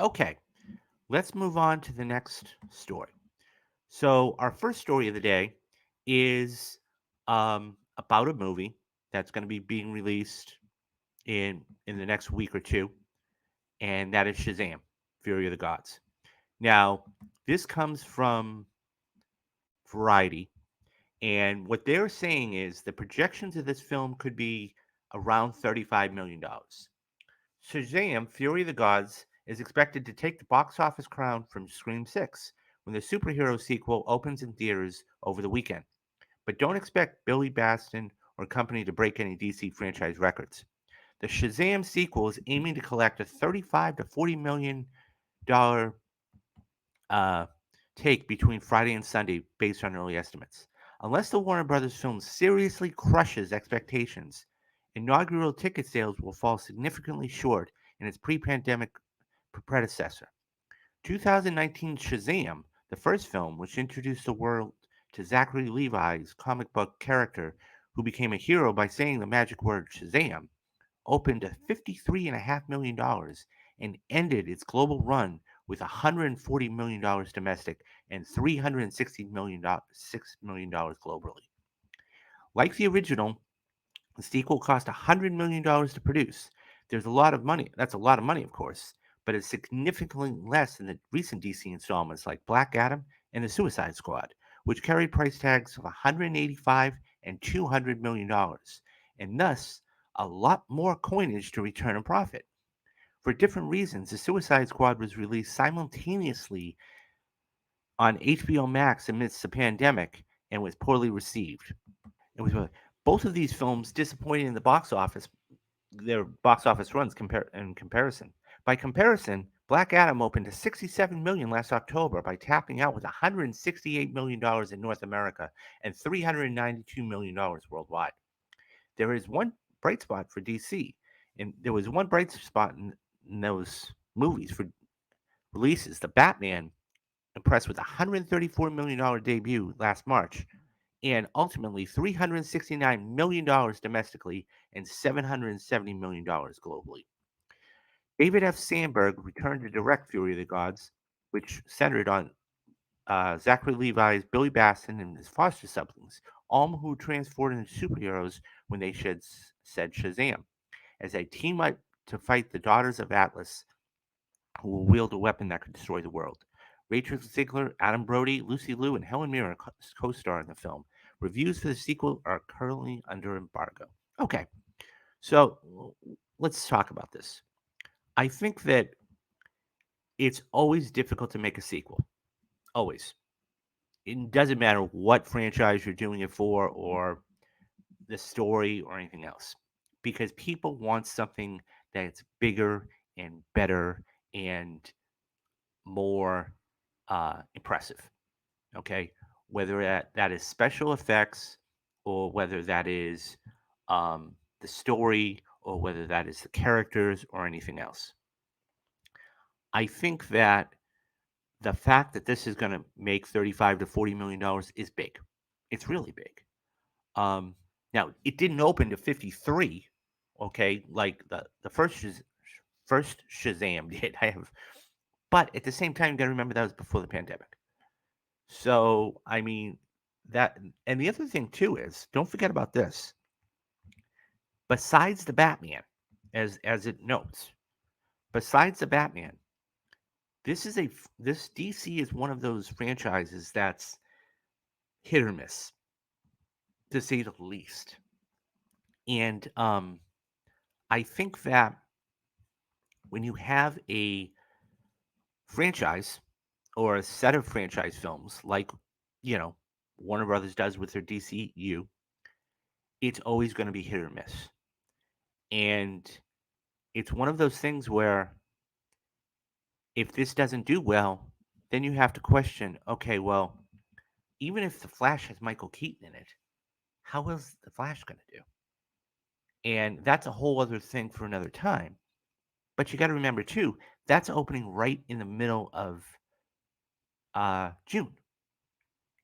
Okay, let's move on to the next story. So, our first story of the day is about a movie that's going to be being released in the next week or two, and that is Shazam: Fury of the Gods. Now, this comes from Variety, and what they're saying is the projections of this film could be around $35 million. Shazam: Fury of the Gods is expected to take the box office crown from Scream 6 when the superhero sequel opens in theaters over the weekend. But don't expect Billy Baston or company to break any DC franchise records. The Shazam sequel is aiming to collect a 35 to 40 million dollar uh, take between Friday and Sunday based on early estimates. Unless the Warner Brothers film seriously crushes expectations, inaugural ticket sales will fall significantly short in its pre-pandemic predecessor. 2019 Shazam, the first film which introduced the world to Zachary Levi's comic book character who became a hero by saying the magic word Shazam, opened at $53.5 million and ended its global run with $140 million domestic and $360 million, $6 million globally. Like the original, the sequel cost $100 million to produce. There's a lot of money. That's a lot of money, of course, but it's significantly less than the recent DC installments like Black Adam and the Suicide Squad, which carried price tags of $185 and $200 million, and thus a lot more coinage to return a profit. For different reasons, the Suicide Squad was released simultaneously on HBO Max amidst the pandemic and was poorly received. It was both of these films disappointed in the box office, their box office runs in comparison. By comparison, Black Adam opened to 67 million last October by tapping out with 168 million dollars in North America and 392 million dollars worldwide. There is one bright spot for DC, and there was one bright spot in those movies for releases. The Batman impressed with a $134 million debut last March and ultimately $369 million domestically and $770 million globally. David F. Sandberg returned to direct Fury of the Gods, which centered on Zachary Levi's Billy Batson and his foster siblings, all who transformed into superheroes when they said Shazam, as they team up to fight the daughters of Atlas, who will wield a weapon that could destroy the world. Rachel Ziegler, Adam Brody, Lucy Liu, and Helen Mirren co-star in the film. Reviews for the sequel are currently under embargo. Okay, so let's talk about this. I think that it's always difficult to make a sequel. Always. It doesn't matter what franchise you're doing it for or the story or anything else. Because people want something that's bigger and better and more impressive. Okay, whether that is special effects or whether that is the story or whether that is the characters or anything else. I think that the fact that this is going to make 35 to 40 million dollars is big. It's really big. Um, Now it didn't open to 53, okay, like the first Shazam did. But at the same time, you got to remember that was before the pandemic. So I mean that, and the other thing too is don't forget about this. Besides the Batman, as it notes, besides the Batman, this DC is one of those franchises that's hit or miss, to say the least. And I think that when you have a franchise or a set of franchise films like, you know, Warner Brothers does with their DCU, it's always going to be hit or miss. And it's one of those things where if this doesn't do well, then you have to question, okay, well, even if The Flash has Michael Keaton in it, how is The Flash going to do? And that's a whole other thing for another time. But you got to remember too, that's opening right in the middle of June,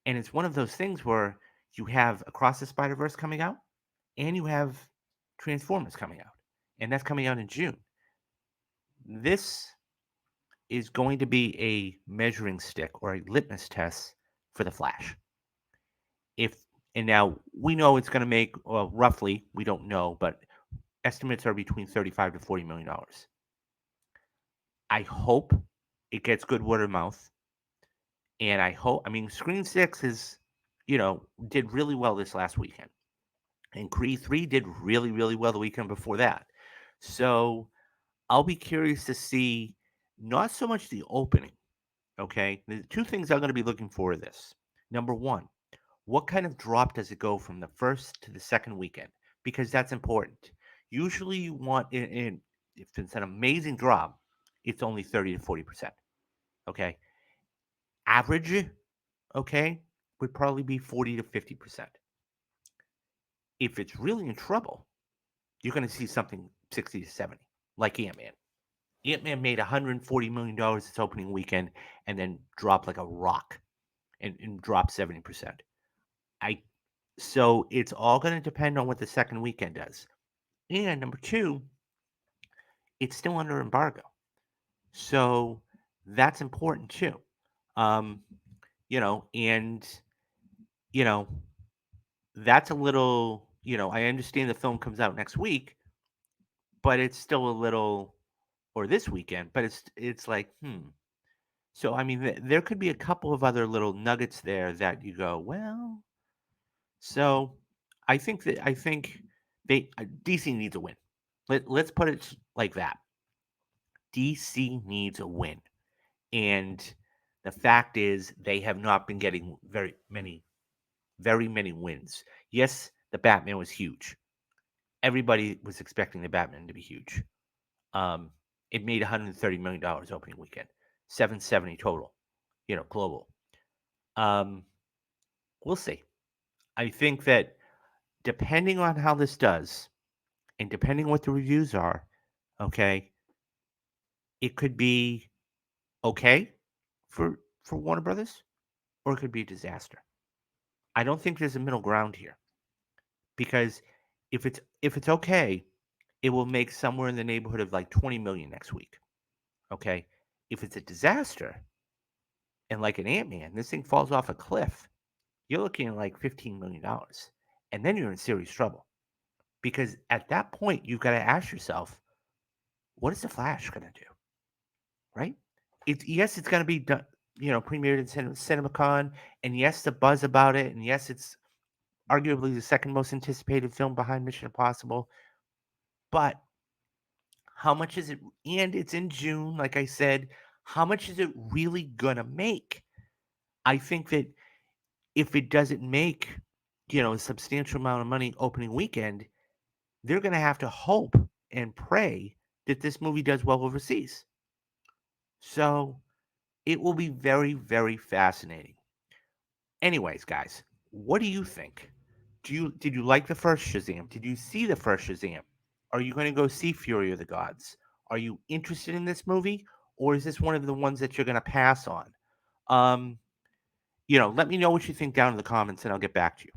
and it's one of those things where you have Across the Spider Verse coming out, and you have Transformers coming out, and that's coming out in June. This is going to be a measuring stick or a litmus test for The Flash. If and now we know it's going to make, well, roughly, we don't know, but estimates are between 35 to 40 million dollars. I hope it gets good word of mouth, and I mean, Screen Six did really well this last weekend, and Creed 3 did really, really well the weekend before that. So I'll be curious to see not so much the opening. Okay, the two things I'm going to be looking for are this. Number one, what kind of drop does it go from the first to the second weekend? Because that's important. Usually, you want if it's an amazing drop, it's only 30 to 40%. Okay, average, okay, would probably be 40 to 50%. If it's really in trouble, you're going to see something 60 to 70, like Ant Man. Ant Man made $140 million its opening weekend and then dropped like a rock and dropped 70%. I So it's all going to depend on what the second weekend does. And number two, it's still under embargo. So that's important too. Um, and you know, that's a little, I understand the film comes out next week, but it's still a little, or this weekend, but it's like, So I mean, there could be a couple of other little nuggets there that you go, well. So I think they DC needs a win. Let's put it like that. DC needs a win, and the fact is they have not been getting very many wins. Yes, the Batman was huge. Everybody was expecting the Batman to be huge. Um, it made $130 million opening weekend, 770 total, global. Um, we'll see. I think that depending on how this does, and depending what the reviews are, okay, it could be okay for Warner Brothers, or it could be a disaster. I don't think there's a middle ground here because if it's okay, it will make somewhere in the neighborhood of like 20 million next week. Okay, if it's a disaster and like an Ant Man, this thing falls off a cliff, you're looking at like $15 million, and then you're in serious trouble because at that point you've got to ask yourself, what is the Flash going to do? Right? It's gonna be done, premiered in CinemaCon, and yes, the buzz about it, and yes, it's arguably the second most anticipated film behind Mission Impossible. But how much is it? And it's in June, like I said. How much is it really gonna make? I think that if it doesn't make, a substantial amount of money opening weekend, they're gonna have to hope and pray that this movie does well overseas. So it will be very, very fascinating. Anyways, guys, what do you think? Did you like the first Shazam? Did you see the first Shazam? Are you going to go see Fury of the Gods? Are you interested in this movie, or is this one of the ones that you're going to pass on? Um, Let me know what you think down in the comments, and I'll get back to you.